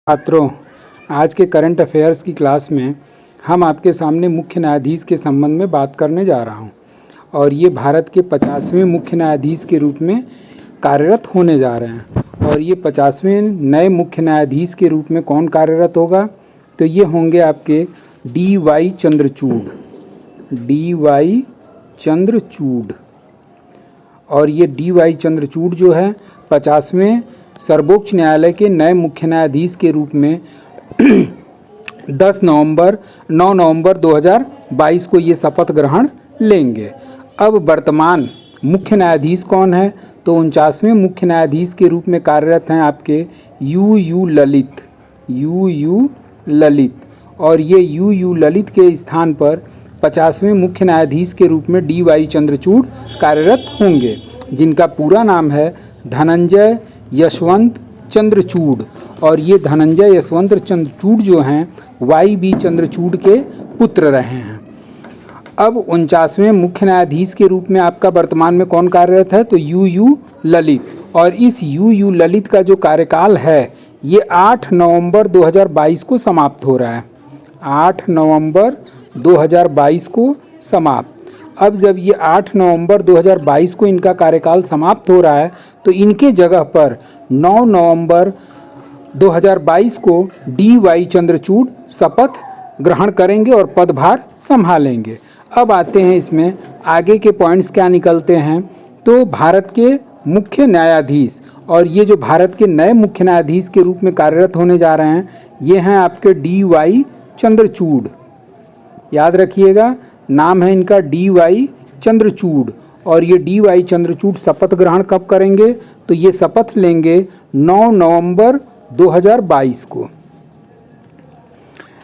छात्रों, आज के करंट अफेयर्स की क्लास में हम आपके सामने मुख्य न्यायाधीश के संबंध में बात करने जा रहा हूं और ये भारत के 50वें मुख्य न्यायाधीश के रूप में कार्यरत होने जा रहे हैं। और ये 50वें नए मुख्य न्यायाधीश के रूप में कौन कार्यरत होगा, तो ये होंगे आपके डी.वाई. चंद्रचूड़। और ये डी.वाई. चंद्रचूड़ जो है 50वें सर्वोच्च न्यायालय के नए मुख्य न्यायाधीश के रूप में 9 नवंबर 2022 को ये शपथ ग्रहण लेंगे। अब वर्तमान मुख्य न्यायाधीश कौन है, तो 49वें मुख्य न्यायाधीश के रूप में कार्यरत हैं आपके यू ललित। और ये यू ललित के स्थान पर 50वें मुख्य न्यायाधीश के रूप में डी.वाई. चंद्रचूड़ कार्यरत होंगे, जिनका पूरा नाम है धनंजय यशवंत चंद्रचूड़। और ये धनंजय यशवंत चंद्रचूड़ जो हैं वाई.बी. चंद्रचूड़ के पुत्र रहे हैं। अब 49वें मुख्य न्यायाधीश के रूप में आपका वर्तमान में कौन कार्यरत है, तो यू ललित। और इस यू ललित का जो कार्यकाल है ये 8 नवंबर 2022 को समाप्त हो रहा है। 8 नवंबर 2022 को समाप्त। अब जब ये 8 नवंबर 2022 को इनका कार्यकाल समाप्त हो रहा है, तो इनके जगह पर 9 नवंबर 2022 को डी.वाई. चंद्रचूड़ शपथ ग्रहण करेंगे और पदभार संभालेंगे। अब आते हैं इसमें आगे के पॉइंट्स क्या निकलते हैं, तो भारत के मुख्य न्यायाधीश, और ये जो भारत के नए मुख्य न्यायाधीश के रूप में कार्यरत होने जा रहे हैं ये हैं आपके डी.वाई. चंद्रचूड़। याद रखिएगा, नाम है इनका डी.वाई. चंद्रचूड़। और ये डी.वाई. चंद्रचूड़ शपथ ग्रहण कब करेंगे, तो ये शपथ लेंगे 9 नवंबर 2022 को।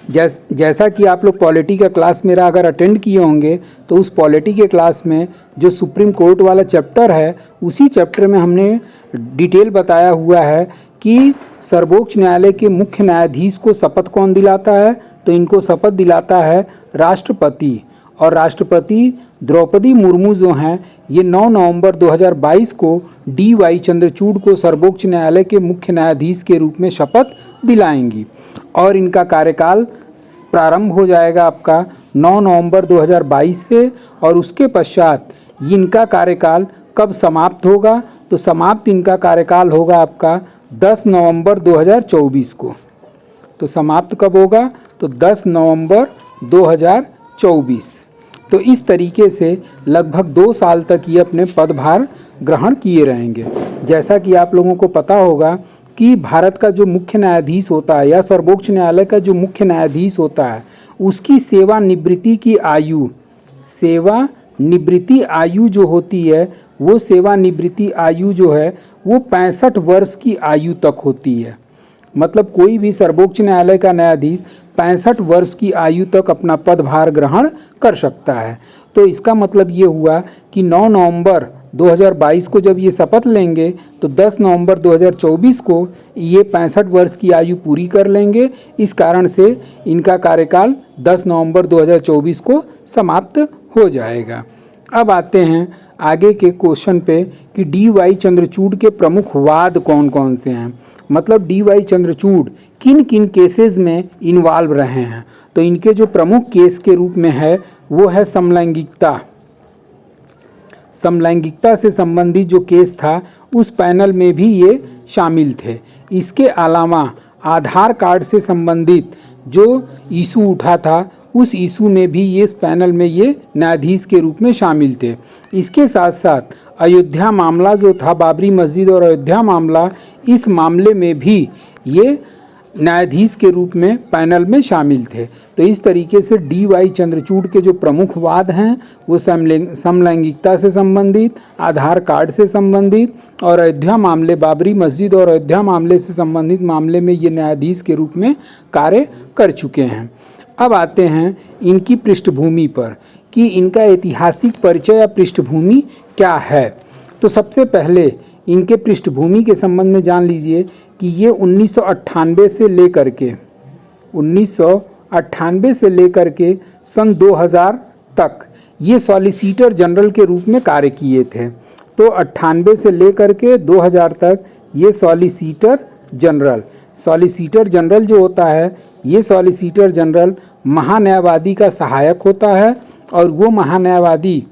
जैसा कि आप लोग पॉलिटी का क्लास मेरा अगर अटेंड किए होंगे, तो उस पॉलिटी के क्लास में जो सुप्रीम कोर्ट वाला चैप्टर है, उसी चैप्टर में हमने डिटेल बताया हुआ है कि सर्वोच्च न्यायालय के मुख्य न्यायाधीश को शपथ कौन दिलाता है, तो इनको शपथ दिलाता है राष्ट्रपति। और राष्ट्रपति द्रौपदी मुर्मू जो हैं ये 9 नवंबर 2022 को डी.वाई. चंद्रचूड़ को सर्वोच्च न्यायालय के मुख्य न्यायाधीश के रूप में शपथ दिलाएंगी। और इनका कार्यकाल प्रारंभ हो जाएगा आपका 9 नवंबर 2022 से। और उसके पश्चात इनका कार्यकाल कब समाप्त होगा, तो समाप्त इनका कार्यकाल होगा आपका 10 नवंबर 2024 को। तो समाप्त कब होगा, तो 10 नवंबर 2024। तो इस तरीके से लगभग 2 साल तक ये अपने पदभार ग्रहण किए रहेंगे। जैसा कि आप लोगों को पता होगा कि भारत का जो मुख्य न्यायाधीश होता है या सर्वोच्च न्यायालय का जो मुख्य न्यायाधीश होता है, उसकी सेवानिवृत्ति आयु जो होती है, वो सेवानिवृत्ति आयु जो है वो 65 वर्ष की आयु तक होती है। मतलब कोई भी सर्वोच्च न्यायालय का न्यायाधीश 65 वर्ष की आयु तक अपना पदभार ग्रहण कर सकता है। तो इसका मतलब ये हुआ कि 9 नवंबर 2022 को जब ये शपथ लेंगे, तो 10 नवंबर 2024 को ये 65 वर्ष की आयु पूरी कर लेंगे। इस कारण से इनका कार्यकाल 10 नवंबर 2024 को समाप्त हो जाएगा। अब आते हैं आगे के क्वेश्चन पे कि डी.वाई. चंद्रचूड़ के प्रमुख वाद कौन कौन से हैं, मतलब डी.वाई. चंद्रचूड़ किन किन केसेस में इन्वॉल्व रहे हैं। तो इनके जो प्रमुख केस के रूप में है वो है समलैंगिकता से संबंधित जो केस था उस पैनल में भी ये शामिल थे। इसके अलावा आधार कार्ड से संबंधित जो इशू उठा था उस इशू में भी ये इस पैनल में ये न्यायाधीश के रूप में शामिल थे। इसके साथ साथ अयोध्या मामला जो था, बाबरी मस्जिद और अयोध्या मामला, इस मामले में भी ये न्यायाधीश के रूप में पैनल में शामिल थे। तो इस तरीके से डी.वाई. चंद्रचूड़ के जो प्रमुख वाद हैं वो समलैंगिकता से संबंधित, आधार कार्ड से संबंधित और अयोध्या मामले, बाबरी मस्जिद और अयोध्या मामले से संबंधित मामले में ये न्यायाधीश के रूप में कार्य कर चुके हैं। अब आते हैं इनकी पृष्ठभूमि पर कि इनका ऐतिहासिक परिचय या पृष्ठभूमि क्या है। तो सबसे पहले इनके पृष्ठभूमि के संबंध में जान लीजिए कि ये 1998 से लेकर के सन 2000 तक ये सॉलिसिटर जनरल के रूप में कार्य किए थे। तो 98 से लेकर के 2000 तक ये सॉलिसिटर जनरल सॉलिसिटर जनरल जो होता है, ये सॉलिसिटर जनरल महान्यायवादी का सहायक होता है और वो महान्यायवादी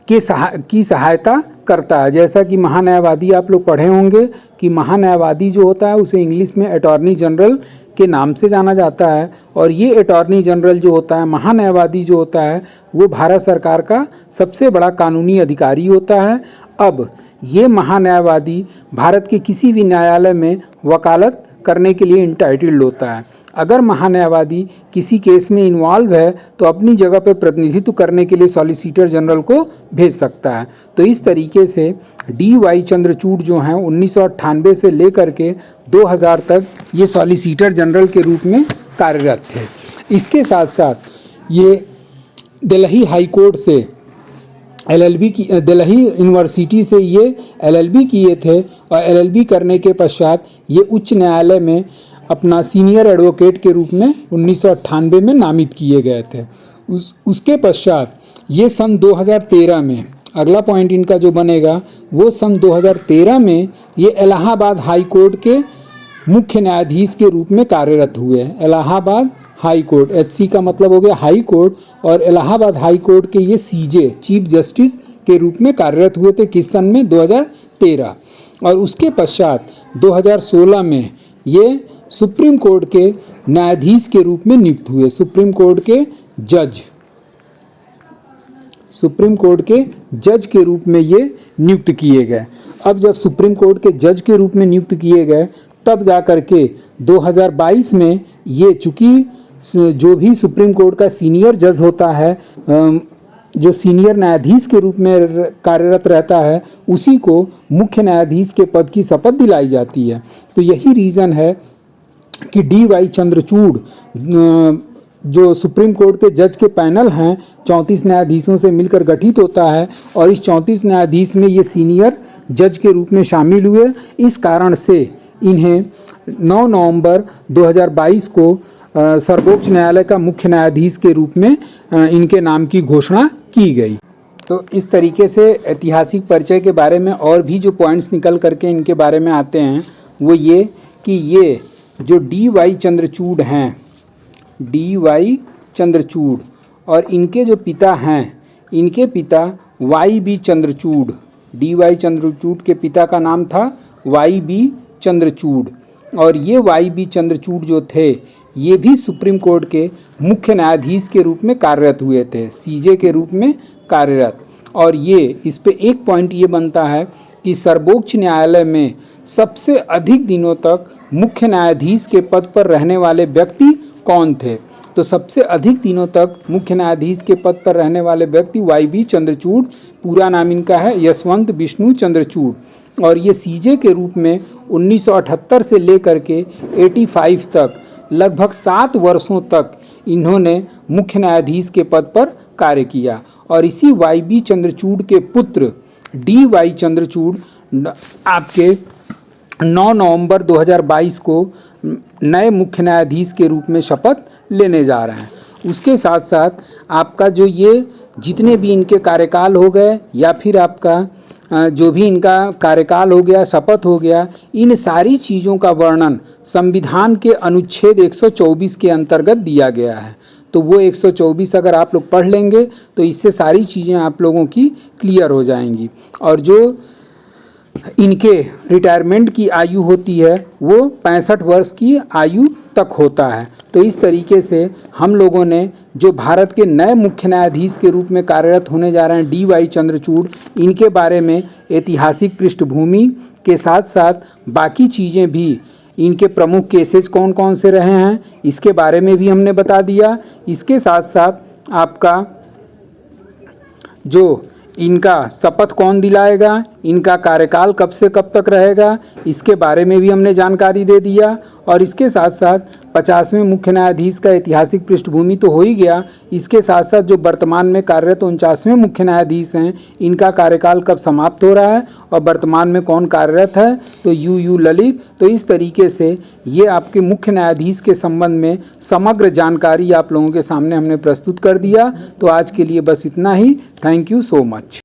की सहायता करता है। जैसा कि महान्यायवादी आप लोग पढ़े होंगे कि महान्यायवादी जो होता है उसे इंग्लिश में अटॉर्नी जनरल के नाम से जाना जाता है, और ये अटॉर्नी जनरल जो होता है, महान्यायवादी जो होता है, वो भारत सरकार का सबसे बड़ा कानूनी अधिकारी होता है। अब ये महान्यायवादी भारत के किसी भी न्यायालय में वकालत करने के लिए इंटाइटल्ड होता है। अगर महान्यायवादी किसी केस में इन्वॉल्व है तो अपनी जगह पर प्रतिनिधित्व करने के लिए सॉलिसिटर जनरल को भेज सकता है। तो इस तरीके से डी.वाई. चंद्रचूड़ जो हैं 1998 से लेकर के 2000 तक ये सॉलिसिटर जनरल के रूप में कार्यरत थे। इसके साथ साथ ये दिल्ली हाई कोर्ट से एलएलबी की, दिल्ली यूनिवर्सिटी से ये एलएलबी किए थे और एलएलबी करने के पश्चात ये उच्च न्यायालय में अपना सीनियर एडवोकेट के रूप में 1998 में नामित किए गए थे। उसके पश्चात ये सन 2013 में, अगला पॉइंट इनका जो बनेगा वो सन 2013 में ये इलाहाबाद हाई कोर्ट के मुख्य न्यायाधीश के रूप में कार्यरत हुए। इलाहाबाद हाई कोर्ट, एचसी का मतलब हो गया हाई कोर्ट, और इलाहाबाद हाई कोर्ट के ये सीजे चीफ जस्टिस के रूप में कार्यरत हुए थे। किस सन में? 2013। और उसके पश्चात 2016 में ये सुप्रीम कोर्ट के न्यायाधीश के रूप में नियुक्त हुए। सुप्रीम कोर्ट के जज के रूप में ये नियुक्त किए गए। अब जब सुप्रीम कोर्ट के जज के रूप में नियुक्त किए गए तब जा कर के 2022 में ये, चूँकि जो भी सुप्रीम कोर्ट का सीनियर जज होता है, जो सीनियर न्यायाधीश के रूप में कार्यरत रहता है, उसी को मुख्य न्यायाधीश के पद की शपथ दिलाई जाती है। तो यही रीज़न है कि डी.वाई. चंद्रचूड़ जो सुप्रीम कोर्ट के जज के पैनल हैं 34 न्यायाधीशों से मिलकर गठित होता है, और इस 34 न्यायाधीश में ये सीनियर जज के रूप में शामिल हुए। इस कारण से इन्हें 9 नवंबर 2022 को सर्वोच्च न्यायालय का मुख्य न्यायाधीश के रूप में इनके नाम की घोषणा की गई। तो इस तरीके से ऐतिहासिक परिचय के बारे में और भी जो पॉइंट्स निकल करके इनके बारे में आते हैं वो ये कि ये जो डी.वाई. चंद्रचूड़ हैं, डी.वाई. चंद्रचूड़, और इनके जो पिता हैं, इनके पिता वाई.बी. चंद्रचूड़, डी.वाई. चंद्रचूड़ के पिता का नाम था वाई.बी. चंद्रचूड़, और ये वाई.बी. चंद्रचूड़ जो थे ये भी सुप्रीम कोर्ट के मुख्य न्यायाधीश के रूप में कार्यरत हुए थे, सीजे के रूप में कार्यरत। और ये इस पे एक पॉइंट ये बनता है कि सर्वोच्च न्यायालय में सबसे अधिक दिनों तक मुख्य न्यायाधीश के पद पर रहने वाले व्यक्ति कौन थे? तो सबसे अधिक दिनों तक मुख्य न्यायाधीश के पद पर रहने वाले व्यक्ति वाई.बी. चंद्रचूड़, पूरा नाम इनका है यशवंत विष्णु चंद्रचूड़, और ये सीजे के रूप में 1978 से लेकर के 85 तक लगभग 7 वर्षों तक इन्होंने मुख्य न्यायाधीश के पद पर कार्य किया। और इसी वाई.बी. चंद्रचूड़ के पुत्र डी.वाई. चंद्रचूड़ आपके 9 नवंबर 2022 को नए मुख्य न्यायाधीश के रूप में शपथ लेने जा रहे हैं। उसके साथ साथ आपका जो ये जितने भी इनके कार्यकाल हो गए या फिर आपका जो भी इनका कार्यकाल हो गया, शपथ हो गया, इन सारी चीज़ों का वर्णन संविधान के अनुच्छेद 124 के अंतर्गत दिया गया है। तो वो 124 अगर आप लोग पढ़ लेंगे तो इससे सारी चीज़ें आप लोगों की क्लियर हो जाएंगी। और जो इनके रिटायरमेंट की आयु होती है वो 65 वर्ष की आयु तक होता है। तो इस तरीके से हम लोगों ने जो भारत के नए मुख्य न्यायाधीश के रूप में कार्यरत होने जा रहे हैं डी.वाई. चंद्रचूड़, इनके बारे में ऐतिहासिक पृष्ठभूमि के साथ साथ बाकी चीज़ें भी, इनके प्रमुख केसेस कौन कौन से रहे हैं इसके बारे में भी हमने बता दिया। इसके साथ साथ आपका जो इनका शपथ कौन दिलाएगा, इनका कार्यकाल कब से कब तक रहेगा, इसके बारे में भी हमने जानकारी दे दिया। और इसके साथ साथ 50वें मुख्य न्यायाधीश का ऐतिहासिक पृष्ठभूमि तो हो ही गया, इसके साथ साथ जो वर्तमान में कार्यरत 49वें मुख्य न्यायाधीश हैं इनका कार्यकाल कब समाप्त हो रहा है और वर्तमान में कौन कार्यरत है, तो यू ललित। तो इस तरीके से ये आपके मुख्य न्यायाधीश के संबंध में समग्र जानकारी आप लोगों के सामने हमने प्रस्तुत कर दिया। तो आज के लिए बस इतना ही। Thank you so much.